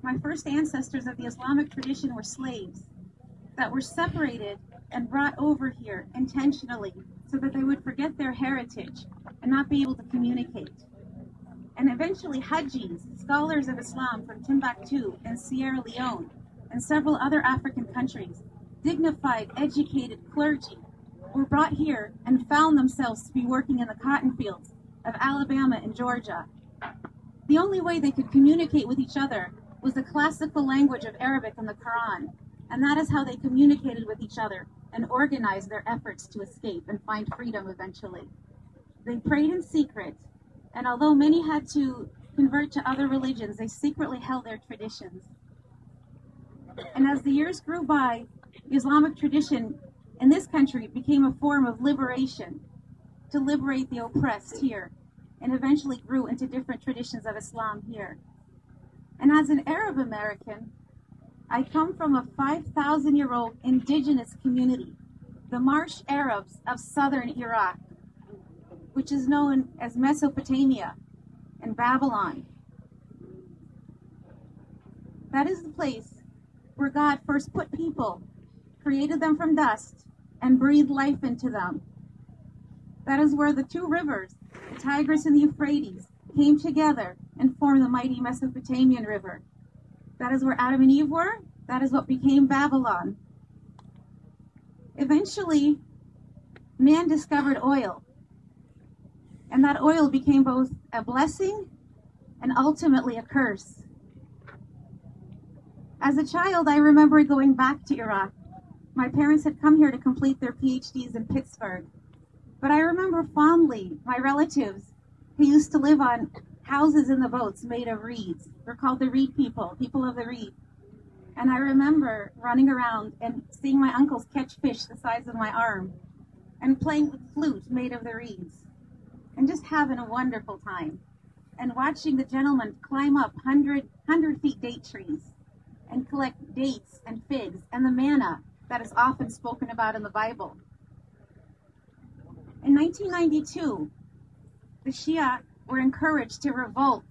My first ancestors of the Islamic tradition were slaves that were separated and brought over here intentionally so that they would forget their heritage and not be able to communicate. And eventually Hajis, scholars of Islam from Timbuktu and Sierra Leone and several other African countries, dignified, educated clergy, were brought here and found themselves to be working in the cotton fields of Alabama and Georgia. The only way they could communicate with each other was the classical language of Arabic and the Quran, and that is how they communicated with each other and organized their efforts to escape and find freedom eventually. They prayed in secret, and although many had to convert to other religions, they secretly held their traditions. And as the years grew by, the Islamic tradition in this country became a form of liberation to liberate the oppressed here, and eventually grew into different traditions of Islam here. And as an Arab American, I come from a 5,000-year-old indigenous community, the Marsh Arabs of southern Iraq, which is known as Mesopotamia and Babylon. That is the place where God first put people, created them from dust, and breathed life into them. That is where the two rivers, the Tigris and the Euphrates, came together and formed the mighty Mesopotamian River. That is where Adam and Eve were. That is what became Babylon. Eventually, man discovered oil. And that oil became both a blessing and ultimately a curse. As a child, I remember going back to Iraq. My parents had come here to complete their PhDs in Pittsburgh. But I remember fondly my relatives who used to live on houses in the boats made of reeds. They're called the reed people, people of the reed. And I remember running around and seeing my uncles catch fish the size of my arm and playing with flute made of the reeds and just having a wonderful time. And watching the gentlemen climb up 100 feet date trees and collect dates and figs and the manna that is often spoken about in the Bible. In 1992, the Shia were encouraged to revolt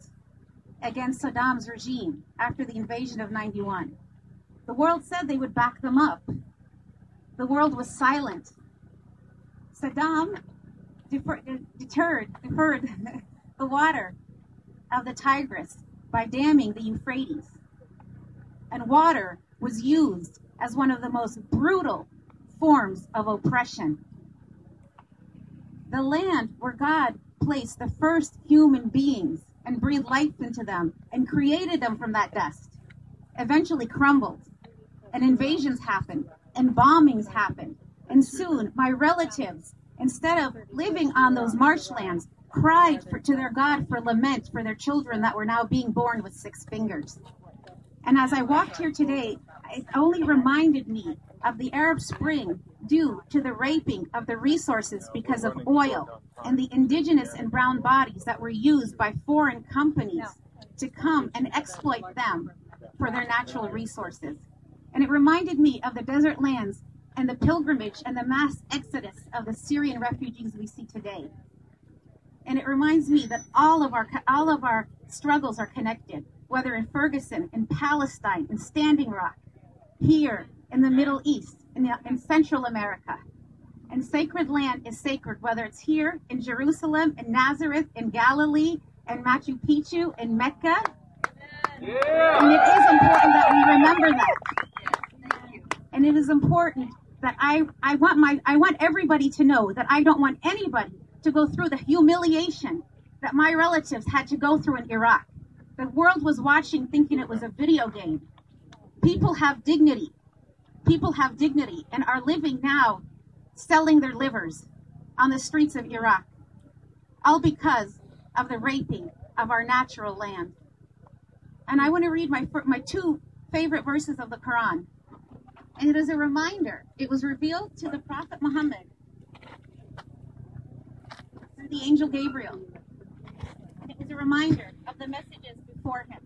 against Saddam's regime after the invasion of 91. The world said they would back them up. The world was silent. Saddam deferred the water of the Tigris by damming the Euphrates. And water was used as one of the most brutal forms of oppression. The land where God placed the first human beings and breathed life into them and created them from that dust eventually crumbled, and invasions happened and bombings happened. And soon my relatives, instead of living on those marshlands, cried to their God for lament for their children that were now being born with 6 fingers. And as I walked here today, it only reminded me of the Arab Spring due to the raping of the resources because of oil and the indigenous and brown bodies that were used by foreign companies to come and exploit them for their natural resources. And it reminded me of the desert lands and the pilgrimage and the mass exodus of the Syrian refugees we see today. And it reminds me that all of our struggles are connected, whether in Ferguson, in Palestine, in Standing Rock, here in the Middle East, in Central America. And sacred land is sacred, whether it's here in Jerusalem, in Nazareth, in Galilee, in Machu Picchu, in Mecca. Yeah. And it is important that we remember that. And it is important that I want everybody to know that I don't want anybody to go through the humiliation that my relatives had to go through in Iraq. The world was watching thinking it was a video game. People have dignity. People have dignity and are living now selling their livers on the streets of Iraq, all because of the raping of our natural land. And I want to read my 2 favorite verses of the Quran. And it is a reminder. It was revealed to the Prophet Muhammad through the angel Gabriel. And it was a reminder of the messages before him.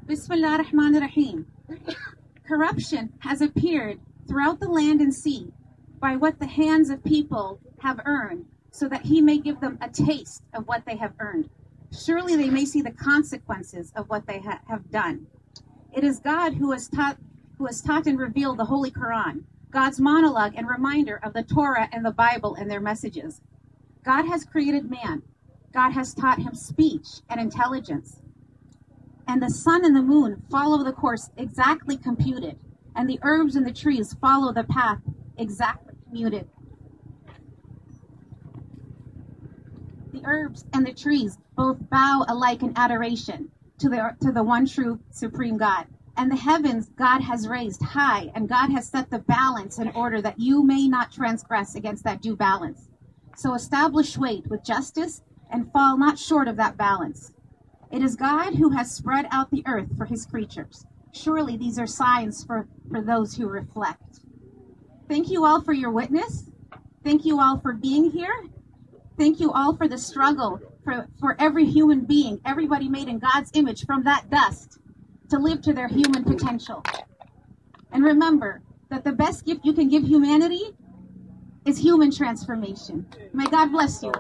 Bismillah ar-Rahman ar-Rahim. Corruption has appeared throughout the land and sea by what the hands of people have earned, so that he may give them a taste of what they have earned. Surely they may see the consequences of what they have done. It is God who has taught and revealed the Holy Quran, God's monologue and reminder of the Torah and the Bible and their messages. God has created man. God has taught him speech and intelligence. And the sun and the moon follow the course exactly computed, and the herbs and the trees follow the path exactly commuted. The herbs and the trees both bow alike in adoration to the one true supreme God. And the heavens God has raised high, and God has set the balance in order that you may not transgress against that due balance. So establish weight with justice and fall not short of that balance. It is God who has spread out the earth for his creatures. Surely these are signs for those who reflect. Thank you all for your witness. Thank you all for being here. Thank you all for the struggle for every human being, everybody made in God's image from that dust, to live to their human potential. And remember that the best gift you can give humanity is human transformation. May God bless you.